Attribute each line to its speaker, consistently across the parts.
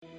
Speaker 1: Break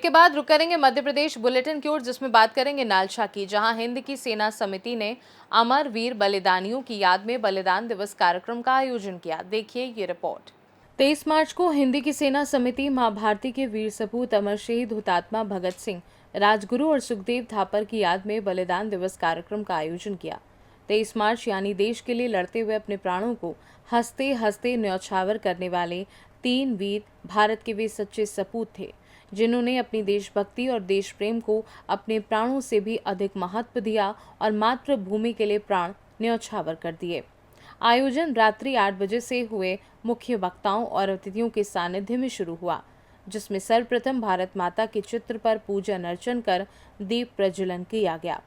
Speaker 1: के बाद रुक करेंगे मध्य प्रदेश बुलेटिन की ओर, जिसमें बात करेंगे नालछा की, जहां हिंद की सेना समिति ने अमर वीर बलिदानियों की याद में बलिदान दिवस कार्यक्रम का आयोजन किया। देखिए ये रिपोर्ट। 23 मार्च को हिंद की सेना समिति मां भारती के वीर सपूत अमर शहीद हुतात्मा भगत सिंह, राजगुरु और सुखदेव थापर की याद में बलिदान दिवस कार्यक्रम का आयोजन किया। 23 मार्च यानी देश के लिए लड़ते हुए अपने प्राणों को हंसते हंसते न्यौछावर करने वाले 3 वीर भारत के वे सच्चे सपूत थे, जिन्होंने अपनी देशभक्ति और देश प्रेम को अपने प्राणों से भी अधिक महत्व दिया और मातृभूमि के लिए प्राण न्यौछावर कर दिए। आयोजन रात्रि 8 बजे से हुए मुख्य वक्ताओं और अतिथियों के सानिध्य में शुरू हुआ, जिसमें सर्वप्रथम भारत माता के चित्र पर पूजन अर्चन कर दीप प्रज्वलन किया गया।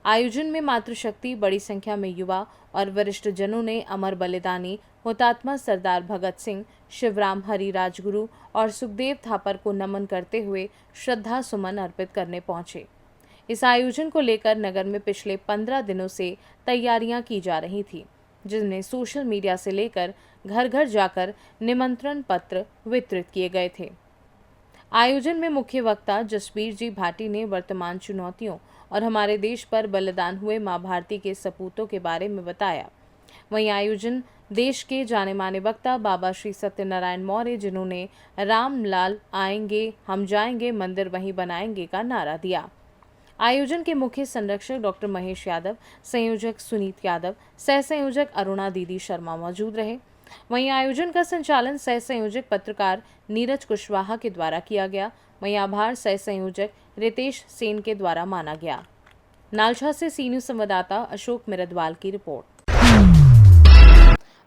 Speaker 1: आयोजन में मातृशक्ति, बड़ी संख्या में युवा और वरिष्ठ जनों ने अमर बलिदानी हुतात्मा सरदार भगत सिंह, शिवराम हरि राजगुरु और सुखदेव थापर को नमन करते हुए श्रद्धा सुमन अर्पित करने पहुंचे। इस आयोजन को लेकर नगर में पिछले 15 दिनों से तैयारियां की जा रही थी, जिनमें सोशल मीडिया से लेकर घर घर जाकर निमंत्रण पत्र वितरित किए गए थे। आयोजन में मुख्य वक्ता जसबीर जी भाटी ने वर्तमान चुनौतियों और हमारे देश पर बलिदान हुए मां भारती के सपूतों के बारे में बताया। वहीं आयोजन देश के जाने माने वक्ता बाबा श्री सत्यनारायण मौर्य, जिन्होंने राम लाल आएंगे हम जाएंगे मंदिर वहीं बनाएंगे का नारा दिया। आयोजन के मुख्य संरक्षक डॉक्टर महेश यादव, संयोजक सुनीत यादव, सह संयोजक अरुणा दीदी शर्मा मौजूद रहे। वहीं आयोजन का संचालन सह संयोजक पत्रकार नीरज कुशवाहा के द्वारा किया गया। वहीं आभार सह संयोजक रितेश सेन के द्वारा माना गया। नालछा से सी न्यूज़ संवाददाता अशोक मिरदवाल की रिपोर्ट।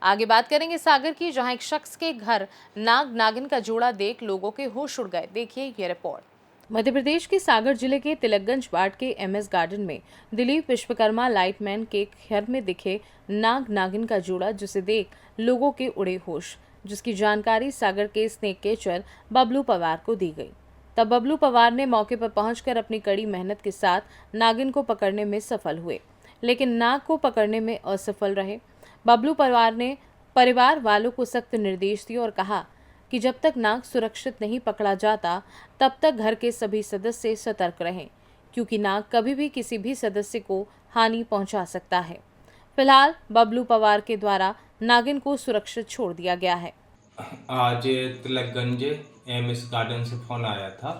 Speaker 1: आगे बात करेंगे सागर की, जहां एक शख्स के घर नाग नागिन का जोड़ा देख लोगों के होश उड़ गए। देखिए ये रिपोर्ट। मध्य प्रदेश के सागर जिले के तिलकगंज वार्ड के एमएस गार्डन में दिलीप विश्वकर्मा लाइटमैन के घर में दिखे नाग नागिन का जोड़ा, जिसे देख लोगों के उड़े होश, जिसकी जानकारी सागर के स्नेक कैचर बबलू पवार को दी गई। तब बबलू पवार ने मौके पर पहुंचकर अपनी कड़ी मेहनत के साथ नागिन को पकड़ने में सफल हुए, लेकिन नाग को पकड़ने में असफल रहे। बबलू पवार ने परिवार वालों को सख्त निर्देश दिए और कहा कि जब तक नाग सुरक्षित नहीं पकड़ा जाता तब तक घर के सभी सदस्य सतर्क रहें, क्योंकि नाग कभी भी किसी भी सदस्य को हानि पहुंचा सकता है। फिलहाल बबलू पवार के द्वारा नागिन को सुरक्षित छोड़ दिया गया है।
Speaker 2: आज तिलकगंज एमएस गार्डन से फ़ोन आया था,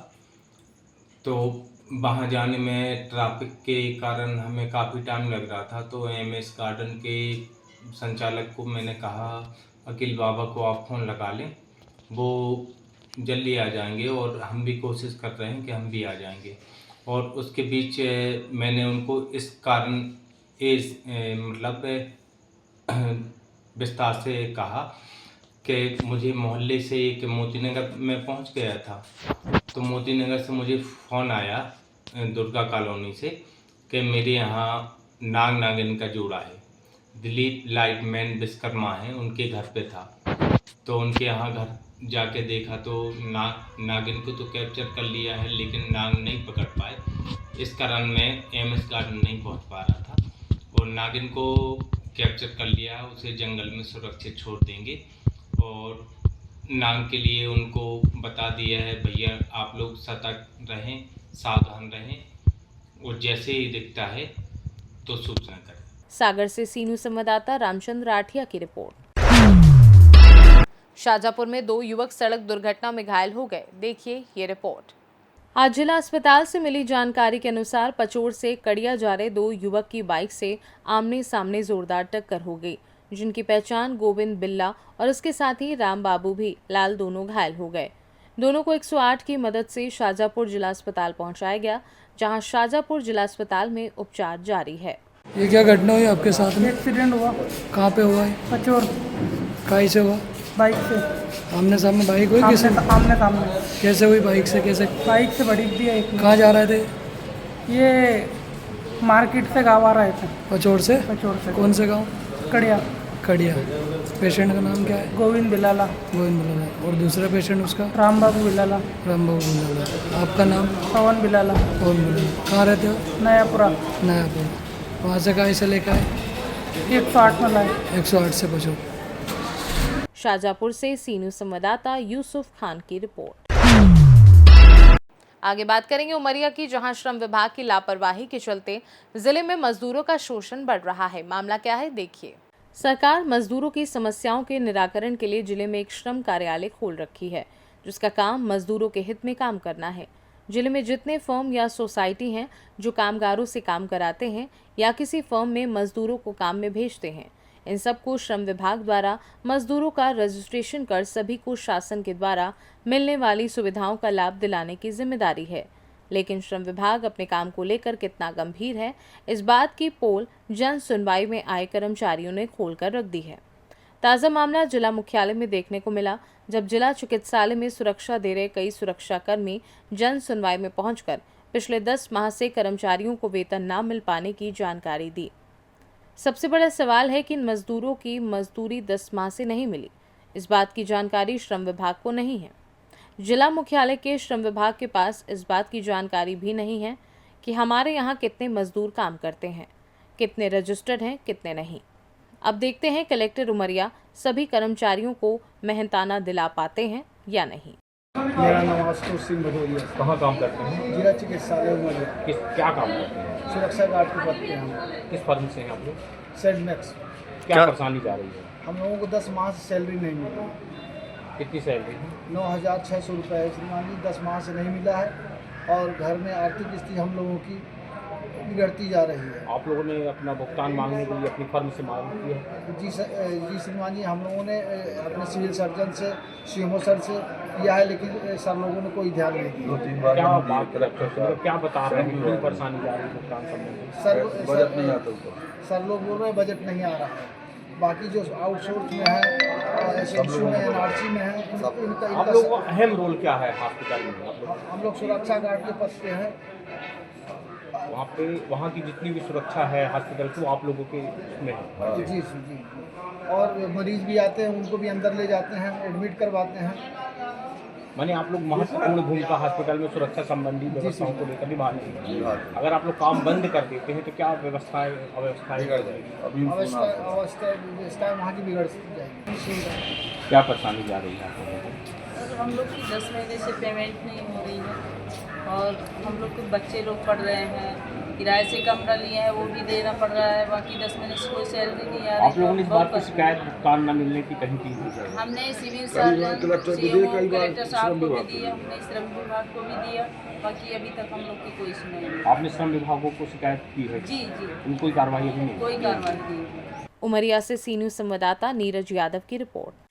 Speaker 2: तो वहाँ जाने में ट्रैफिक के कारण हमें काफ़ी टाइम लग रहा था। तो एमएस गार्डन के संचालक को मैंने कहा अकील बाबा को आप फ़ोन लगा लें, वो जल्दी आ जाएंगे और हम भी कोशिश कर रहे हैं कि हम भी आ जाएंगे। और उसके बीच मैंने उनको इस कारण मतलब विस्तार से कहा कि मुझे मोहल्ले से एक मोतीनगर में पहुंच गया था, तो मोतीनगर से मुझे फ़ोन आया दुर्गा कॉलोनी से कि मेरे यहाँ नाग नागिन का जोड़ा है। दिलीप लाइटमैन विश्वकर्मा हैं, उनके घर पे था। तो उनके यहाँ घर जाके देखा तो नागिन को तो कैप्चर कर लिया है, लेकिन नाग नहीं पकड़ पाए। इस कारण मैं एमएस गार्डन नहीं पहुँच पा रहा था। और नागिन को कैप्चर कर लिया है, उसे जंगल में सुरक्षित छोड़ देंगे। और नाग के लिए उनको बता दिया है भैया आप लोग सतर्क रहें, सावधान रहें, और जैसे ही दिखता है तो सूचना करें।
Speaker 1: सागर से सी न्यूज़ संवाददाता रामचंद्र राठिया की रिपोर्ट। शाजापुर में 2 युवक सड़क दुर्घटना में घायल हो गए। देखिए ये रिपोर्ट। आज जिला अस्पताल से मिली जानकारी के अनुसार पचोर से कड़िया जा रहे 2 युवक की बाइक से आमने सामने जोरदार टक्कर हो गई, जिनकी पहचान गोविंद बिल्ला और उसके साथी राम बाबू भी लाल दोनों घायल हो गए। दोनों को 108 की मदद से शाजापुर जिला अस्पताल पहुंचाया गया, जहां शाजापुर जिला अस्पताल में उपचार जारी है।
Speaker 3: ये क्या घटना हुई आपके साथ में?
Speaker 4: एक्सीडेंट हुआ।
Speaker 3: कहाँ पे हुआ है?
Speaker 4: पचोर।
Speaker 3: काहे से हुआ?
Speaker 4: बाइक से।
Speaker 3: आमने सामने बाइक हुई? किसी
Speaker 4: आमने सामने।
Speaker 3: कैसे हुई? बाइक से कैसे?
Speaker 4: बाइक से बड़ी दिया एक।
Speaker 3: कहाँ जा रहे थे?
Speaker 4: ये मार्केट से गाँव आ रहे थे।
Speaker 3: पचोर से?
Speaker 4: पचोर से।
Speaker 3: कौन से गाँव?
Speaker 4: कड़िया।
Speaker 3: कड़िया। पेशेंट का नाम क्या है?
Speaker 4: गोविंद बिलाला।
Speaker 3: गोविंद बिलाला। और दूसरा पेशेंट उसका?
Speaker 4: राम बाबू बिलाला।
Speaker 3: राम बाबू बिलाला। आपका नाम?
Speaker 4: पवन बिलाला।
Speaker 3: पवन बिलाला। कहाँ रहते हो?
Speaker 4: नयापुरा।
Speaker 3: नयापुर। वहाँ से कहाँ से लेकर आए?
Speaker 4: 108 में लाए।
Speaker 3: 108 से बचो।
Speaker 1: शाहजहाँपुर से सीनू संवाददाता यूसुफ खान की रिपोर्ट। आगे बात करेंगे उमरिया की, जहां श्रम विभाग की लापरवाही के चलते जिले में मजदूरों का शोषण बढ़ रहा है। मामला क्या है, देखिए। सरकार मजदूरों की समस्याओं के निराकरण के लिए जिले में एक श्रम कार्यालय खोल रखी है, जिसका काम मजदूरों के हित में काम करना है। जिले में जितने फर्म या सोसाइटी हैं जो कामगारों से काम कराते हैं या किसी फर्म में मजदूरों को काम में भेजते हैं, इन सबको श्रम विभाग द्वारा मजदूरों का रजिस्ट्रेशन कर सभी को शासन के द्वारा मिलने वाली सुविधाओं का लाभ दिलाने की जिम्मेदारी है। लेकिन श्रम विभाग अपने काम को लेकर कितना गंभीर है, इस बात की पोल जन सुनवाई में आए कर्मचारियों ने खोलकर रख दी है। ताज़ा मामला जिला मुख्यालय में देखने को मिला, जब जिला चिकित्सालय में सुरक्षा दे रहे कई सुरक्षाकर्मी जन सुनवाई में पहुंचकर पिछले 10 माह से कर्मचारियों को वेतन न मिल पाने की जानकारी दी। सबसे बड़ा सवाल है कि इन मजदूरों की मजदूरी 10 माह से नहीं मिली। इस बात की जानकारी श्रम विभाग को नहीं है। जिला मुख्यालय के श्रम विभाग के पास इस बात की जानकारी भी नहीं है कि हमारे यहाँ कितने मजदूर काम करते हैं, कितने रजिस्टर्ड हैं, कितने नहीं। अब देखते हैं कलेक्टर उमरिया सभी कर्मचारियों को मेहनताना दिला पाते हैं या नहीं।
Speaker 5: मेरा नाम आशुतोष सिंह भदौरिया।
Speaker 6: कहाँ काम करते हैं?
Speaker 5: जिला चिकित्सालय उमरिया।
Speaker 6: क्या काम करते हैं?
Speaker 5: सुरक्षा गार्ड के पद पे हम।
Speaker 6: किस फर्म से हैं आप लोग?
Speaker 5: सेडमैक्स।
Speaker 6: क्या परेशानी जा रही है?
Speaker 5: हम लोगों को 10 माह से सैलरी नहीं मिली।
Speaker 6: कितनी सैलरी है?
Speaker 5: 9,600 रुपये श्रीमान जी 10 माह से नहीं मिला है और घर में आर्थिक स्थिति हम लोगों की बिगड़ती जा रही है।
Speaker 6: आप लोगों ने अपना भुगतान मांगने के लिए अपनी फर्म से मांग की है?
Speaker 5: जी श्रीमान जी, हम लोगों ने अपने सिविल सर्जन से, सीएमओ सर से किया है, लेकिन सर लोगों ने कोई ध्यान नहीं दिया।
Speaker 6: क्या बात क्या बता रहे हैं? क्यों परेशानी जा रही है भुगतान संबंधी?
Speaker 5: सर लोग बोल रहे हैं बजट नहीं आ रहा है। बाकी जो आउटसोर्स में है, एसएनसी में, एनआरसी में है,
Speaker 6: आप लोगों का अहम रोल क्या है हॉस्पिटल में?
Speaker 5: हम लोग सुरक्षा गार्ड के पद पे हैं।
Speaker 6: वहाँ की जितनी भी सुरक्षा है हॉस्पिटल को आप लोगों के में है?
Speaker 5: जी। और मरीज भी आते हैं, उनको भी अंदर ले जाते हैं, एडमिट करवाते हैं।
Speaker 6: माने आप लोग महत्वपूर्ण भूमिका हॉस्पिटल में सुरक्षा संबंधी व्यवस्थाओं को लेकर निभा रहे हैं। अगर आप लोग काम बंद कर देते हैं तो क्या अव्यवस्थाएं बिगड़ जाएगी?
Speaker 5: अवस्था वहाँ की बिगड़ जाएगी।
Speaker 6: क्या परेशानी जा रही है आप लोगों को?
Speaker 7: हम लोग की 10 महीने से पेमेंट नहीं हो रही है और हम लोग के बच्चे लोग पढ़ रहे हैं, किराए से कमरा लिए हैं वो भी देना पड़ रहा है। बाकी 10 महीने से कोई सैलरी नहीं आ रही।
Speaker 6: आप लोगों ने इस बात की शिकायत भुगतान न मिलने की कहीं की है?
Speaker 7: हमने सिविल सर्जन, कलेक्टर साहब को भी दिया, हमने श्रम विभाग को भी दिया, बाकी अभी तक हम लोग की कोई सुनाई नहीं।
Speaker 6: आपने श्रम विभागों को शिकायत की है?
Speaker 7: जी।
Speaker 6: कोई कार्रवाई अभी नहीं?
Speaker 7: कोई कार्रवाई नहीं।
Speaker 1: उमरिया से सीनू संवाददाता नीरज यादव की रिपोर्ट।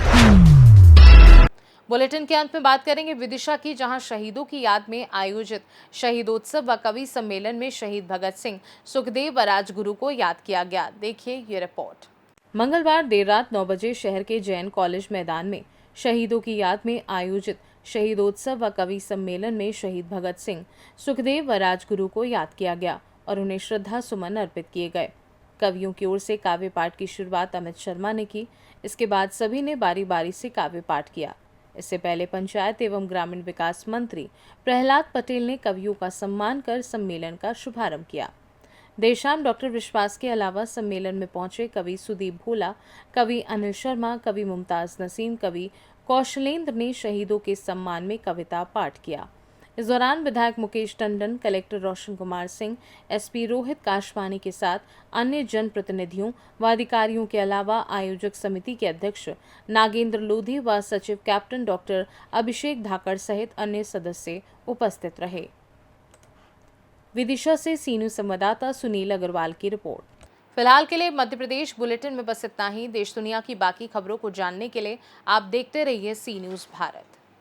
Speaker 1: बुलेटिन के अंत में बात करेंगे विदिशा की, जहां शहीदों की याद में आयोजित शहीदोत्सव व कवि सम्मेलन में शहीद भगत सिंह, सुखदेव व राजगुरु को याद किया गया। देखिए ये रिपोर्ट। मंगलवार देर रात 9 बजे शहर के जैन कॉलेज मैदान में शहीदों की याद में आयोजित शहीदोत्सव व कवि सम्मेलन में शहीद भगत सिंह, सुखदेव व राजगुरु को याद किया गया और उन्हें श्रद्धा सुमन अर्पित किए गए। कवियों की ओर से काव्य पाठ की शुरुआत अमित शर्मा ने की। इसके बाद सभी ने बारी बारी से काव्य पाठ किया। इससे पहले पंचायत एवं ग्रामीण विकास मंत्री प्रहलाद पटेल ने कवियों का सम्मान कर सम्मेलन का शुभारंभ किया। देशाम डॉक्टर विश्वास के अलावा सम्मेलन में पहुंचे कवि सुदीप भोला, कवि अनिल शर्मा, कवि मुमताज नसीम, कवि कौशलेंद्र ने शहीदों के सम्मान में कविता पाठ किया। इस दौरान विधायक मुकेश टंडन, कलेक्टर रोशन कुमार सिंह, एसपी रोहित काशवानी के साथ अन्य जनप्रतिनिधियों व अधिकारियों के अलावा आयोजक समिति के अध्यक्ष नागेंद्र लोधी व सचिव कैप्टन डॉक्टर अभिषेक धाकड़ सहित अन्य सदस्य उपस्थित रहे। विदिशा से सीनू संवाददाता सुनील अग्रवाल की रिपोर्ट। फिलहाल के लिए मध्य प्रदेश बुलेटिन में बस इतना ही। देश दुनिया की बाकी खबरों को जानने के लिए आप देखते रहिए सी न्यूज़ भारत।